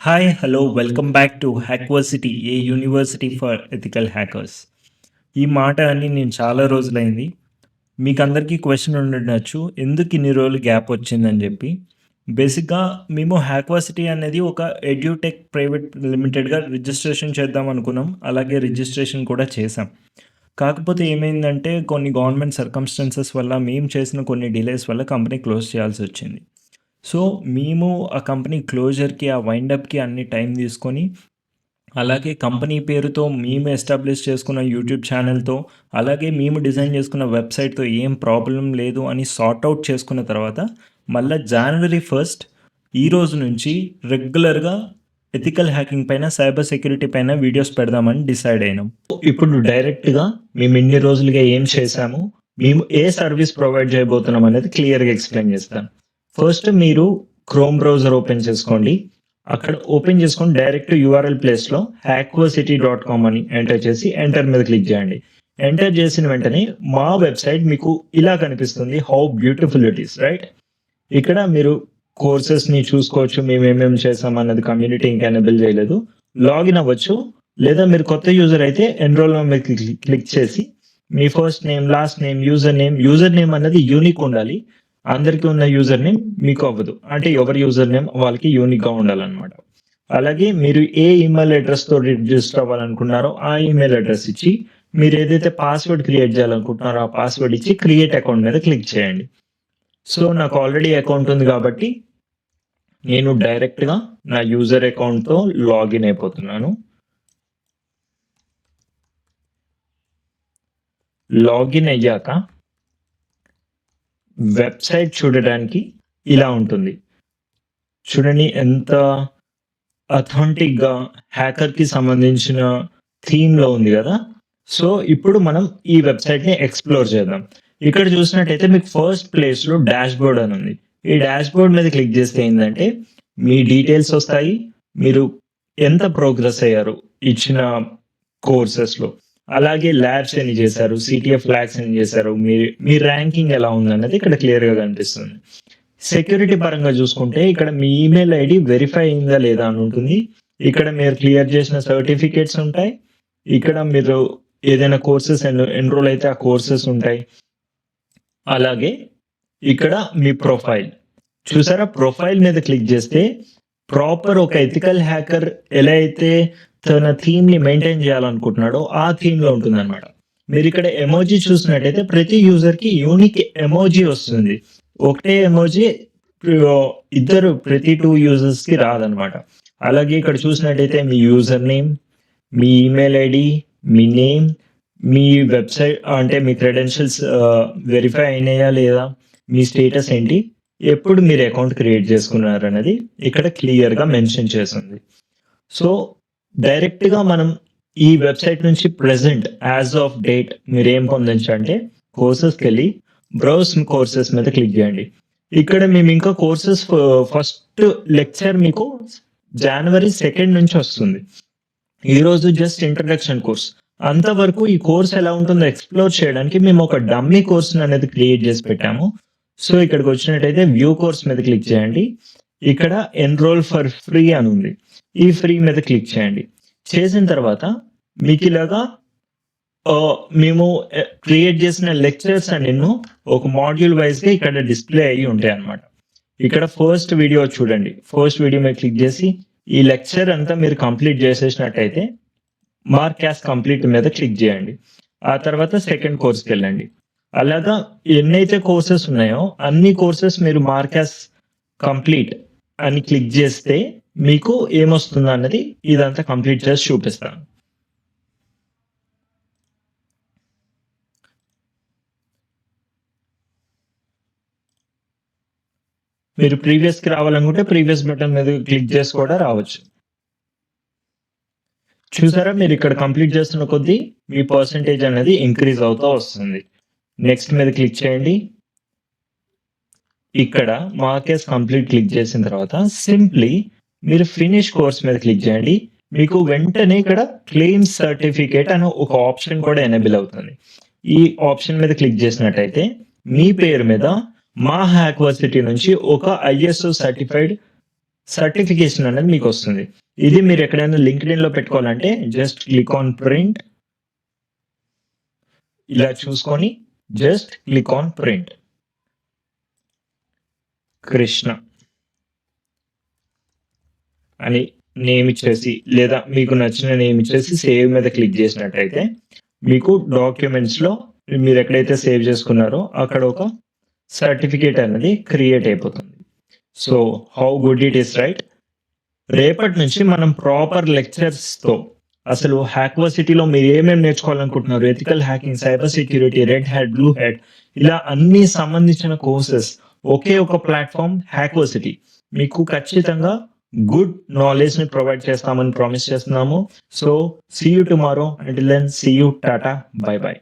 Hi hello welcome back to Hackversity a university for ethical hackers. ఈ మాట అని నేను చాలా రోజులైంది. మీకు అందరికీ క్వశ్చన్ ఉండొచ్చు, ఎందుకు ఇన్ని రోజులు గ్యాప్ వచ్చిందని చెప్పి. బేసిక్గా మేము హ్యాక్వర్సిటీ అనేది ఒక ఎడ్యూటెక్ ప్రైవేట్ లిమిటెడ్గా రిజిస్ట్రేషన్ చేద్దాం అనుకున్నాం. అలాగే రిజిస్ట్రేషన్ కూడా చేసాం. కాకపోతే ఏమైందంటే కొన్ని గవర్నమెంట్ సర్కమ్స్టెన్సెస్ వల్ల మేము చేసిన కొన్ని డిలేస్ వల్ల కంపెనీ క్లోజ్ చేయాల్సి వచ్చింది. సో మేము ఆ కంపెనీ క్లోజర్కి, ఆ వైండప్కి అన్ని టైం తీసుకొని, అలాగే కంపెనీ పేరుతో మేము ఎస్టాబ్లిష్ చేసుకున్న యూట్యూబ్ ఛానల్తో, అలాగే మేము డిజైన్ చేసుకున్న వెబ్సైట్తో ఏం ప్రాబ్లం లేదు అని సార్ట్ అవుట్ చేసుకున్న తర్వాత మళ్ళీ January 1 ఈ రోజు నుంచి రెగ్యులర్గా ఎథికల్ హ్యాకింగ్ పైన, సైబర్ సెక్యూరిటీ పైన వీడియోస్ పెడదామని డిసైడ్ అయినాం. ఇప్పుడు డైరెక్ట్గా మేము ఇన్ని రోజులుగా ఏం చేశాము, మేము ఏ సర్వీస్ ప్రొవైడ్ చేయబోతున్నాం అనేది క్లియర్గా ఎక్స్ప్లెయిన్ చేస్తాం. ఫస్ట్ మీరు క్రోమ్ బ్రౌజర్ ఓపెన్ చేసుకోండి. అక్కడ ఓపెన్ చేసుకొని డైరెక్ట్ URL ప్లేస్లో hackversity.com అని ఎంటర్ చేసి ఎంటర్ మీద క్లిక్ చేయండి. ఎంటర్ చేసిన వెంటనే మా వెబ్సైట్ మీకు ఇలా కనిపిస్తుంది. How beautiful it is, right? ఇక్కడ మీరు కోర్సెస్ని చూసుకోవచ్చు. మేము ఏమేమి చేసాం అన్నది కమ్యూనిటీ ఇంకా ఎనేబుల్ చేయలేదు. లాగిన్ అవ్వచ్చు, లేదా మీరు కొత్త యూజర్ అయితే ఎన్రోల్ మీద క్లిక్ చేసి మీ first name, last name, user name అన్నది యూనిక్ ఉండాలి. అందరికీ ఉన్న యూజర్ నేమ్ మీకు అవ్వదు, అంటే ఎవరి యూజర్ నేమ్ వాళ్ళకి యూనిక్గా ఉండాలన్నమాట. అలాగే మీరు ఏ ఈమెయిల్ అడ్రస్తో రిజిస్టర్ అవ్వాలనుకున్నారో ఆ ఈమెయిల్ అడ్రస్ ఇచ్చి, మీరు ఏదైతే పాస్వర్డ్ క్రియేట్ చేయాలనుకుంటున్నారో ఆ పాస్వర్డ్ ఇచ్చి క్రియేట్ అకౌంట్ మీద క్లిక్ చేయండి. సో నాకు ఆల్రెడీ అకౌంట్ ఉంది కాబట్టి నేను డైరెక్ట్గా నా యూజర్ అకౌంట్తో లాగిన్ అయిపోతున్నాను. లాగిన్ అయ్యాక వెబ్సైట్ చూడడానికి ఇలా ఉంటుంది. చూడండి ఎంత అథెంటిక్గా హ్యాకర్కి సంబంధించిన థీమ్లో ఉంది కదా. సో ఇప్పుడు మనం ఈ వెబ్సైట్ని ఎక్స్ప్లోర్ చేద్దాం. ఇక్కడ చూసినట్టయితే మీకు ఫస్ట్ ప్లేస్లో డాష్ బోర్డ్ అని ఉంది. ఈ డాష్ బోర్డ్ మీద క్లిక్ చేస్తే ఏంటంటే మీ డీటెయిల్స్ వస్తాయి, మీరు ఎంత ప్రోగ్రెస్ అయ్యారు ఇచ్చిన కోర్సెస్లో, అలాగే ల్యాబ్స్ ఎన్ని చేశారు, CTF ల్యాబ్స్ ఎన్ని చేశారు, మీ ర్యాంకింగ్ ఎలా ఉందన్నది ఇక్కడ క్లియర్గా కనిపిస్తుంది. సెక్యూరిటీ పరంగా చూసుకుంటే ఇక్కడ మీ ఈమెయిల్ ఐడి వెరిఫై అయిందా లేదా అని ఉంటుంది. ఇక్కడ మీరు క్లియర్ చేసిన సర్టిఫికేట్స్ ఉంటాయి. ఇక్కడ మీరు ఏదైనా కోర్సెస్ ఎన్రోల్ అయితే ఆ కోర్సెస్ ఉంటాయి. అలాగే ఇక్కడ మీ ప్రొఫైల్ చూసారా, ప్రొఫైల్ మీద క్లిక్ చేస్తే ప్రాపర్ ఒక ఎథికల్ హ్యాకర్ ఎలా అయితే తన థీమ్ని మెయింటైన్ చేయాలనుకుంటున్నాడో ఆ థీమ్లో ఉంటుంది అనమాట. మీరు ఇక్కడ ఎమోజీ చూసినట్టయితే ప్రతి యూజర్కి యూనిక్ ఎమోజీ వస్తుంది. ఒకటే ఎమోజీ ప్రతి 2 యూజర్స్కి రాదనమాట. అలాగే ఇక్కడ చూసినట్టయితే మీ యూజర్ నేమ్, మీ ఈమెయిల్ ఐడి, మీ నేమ్, మీ వెబ్సైట్ అంటే మీ క్రెడెన్షియల్స్ వెరిఫై అయినాయా లేదా, మీ స్టేటస్ ఏంటి, ఎప్పుడు మీరు అకౌంట్ క్రియేట్ చేసుకున్నారు అనేది ఇక్కడ క్లియర్గా మెన్షన్ చేస్తుంది. సో డైరెక్ట్గా మనం ఈ వెబ్సైట్ నుంచి ప్రెజెంట్ యాజ్ ఆఫ్ డేట్ మీరు ఏం పొందొచ్చు అంటే కోర్సెస్కి వెళ్ళి బ్రౌజ్ కోర్సెస్ మీద క్లిక్ చేయండి. ఇక్కడ మేము ఇంకా కోర్సెస్ ఫస్ట్ లెక్చర్ మీకు January 2 నుంచి వస్తుంది. ఈరోజు జస్ట్ ఇంట్రడక్షన్ కోర్స్. అంతవరకు ఈ కోర్స్ ఎలా ఉంటుందో ఎక్స్ప్లోర్ చేయడానికి మేము ఒక డమ్మీ కోర్స్ అనేది క్రియేట్ చేసి పెట్టాము. సో ఇక్కడికి వచ్చినట్టయితే వ్యూ కోర్స్ మీద క్లిక్ చేయండి. ఇక్కడ ఎన్రోల్ ఫర్ ఫ్రీ అని ఉంది. ఈ ఫ్రీ మీద క్లిక్ చేయండి. చేసిన తర్వాత మీకు ఇలాగా మేము క్రియేట్ చేసిన లెక్చర్స్ అన్ని ఒక మాడ్యూల్ వైజ్గా ఇక్కడ డిస్ప్లే అయ్యి ఉంటాయి అన్నమాట. ఇక్కడ ఫస్ట్ వీడియో చూడండి. ఫస్ట్ వీడియో మీద క్లిక్ చేసి ఈ లెక్చర్ అంతా మీరు కంప్లీట్ చేసేసినట్టయితే మార్క్ యాస్ కంప్లీట్ మీద క్లిక్ చేయండి. ఆ తర్వాత సెకండ్ కోర్స్కి వెళ్ళండి. అలాగా ఎన్నైతే కోర్సెస్ ఉన్నాయో అన్ని కోర్సెస్ మీరు మార్క్ యాస్ కంప్లీట్ అని క్లిక్ చేస్తే మీకు ఏమొస్తుందో అన్నది ఇదంతా కంప్లీట్ చేసి చూపిస్తాను. మీరు ప్రీవియస్కి రావాలనుకుంటే ప్రీవియస్ బటన్ మీద క్లిక్ చేసి కూడా రావచ్చు. చూసారా, మీరు ఇక్కడ కంప్లీట్ చేస్తున్న కొద్దీ మీ పర్సంటేజ్ అనేది ఇంక్రీజ్ అవుతూ వస్తుంది. నెక్స్ట్ మీద క్లిక్ చేయండి. ఇక్కడ మార్కెస్ కంప్లీట్ క్లిక్ చేసిన తర్వాత సింప్లీ మీరు ఫినిష్ కోర్స్ మీద క్లిక్ చేయండి. మీకు వెంటనే ఇక్కడ క్లెయిమ్ సర్టిఫికేట్ అనే ఒక ఆప్షన్ కూడా ఎనేబుల్ అవుతుంది. ఈ ఆప్షన్ మీద క్లిక్ చేసినట్టయితే మీ పేరు మీద మా హ్యాక్వర్సిటీ నుంచి ఒక ISO సర్టిఫైడ్ సర్టిఫికేషన్ అనేది మీకు వస్తుంది. ఇది మీరు ఎక్కడైనా లింక్డ్ఇన్‌లో పెట్టుకోవాలంటే జస్ట్ క్లిక్ ఆన్ ప్రింట్. ఇలా చూసుకొని just click on print. Krishna అని నేమ్ ఇచ్చేసి లేదా మీకు నచ్చిన నేమ్ ఇచ్చేసి సేవ్ మీద క్లిక్ చేసినట్టయితే మీకు డాక్యుమెంట్స్‌లో మీరు ఎక్కడైతే సేవ్ చేసుకున్నారో అక్కడ ఒక సర్టిఫికేట్ అనేది క్రియేట్ అయిపోతుంది. So how good it is right? రేపటి నుంచి మనం ప్రాపర్ లెక్చర్స్‌తో అసలు హ్యాక్వర్సిటీలో మీరు ఏమేమి నేర్చుకోవాలనుకుంటున్నారు, ethical hacking, cyber security, red hat, blue hat, ఇలా అన్ని సంబంధించిన కోర్సెస్ ఒకే ఒక ప్లాట్ఫామ్ హ్యాక్వర్సిటీ మీకు ఖచ్చితంగా గుడ్ నాలెడ్జ్‌ని ప్రొవైడ్ చేస్తామని ప్రామిస్ చేస్తున్నాము. So see you tomorrow. Until then see you. Tata. Bye by.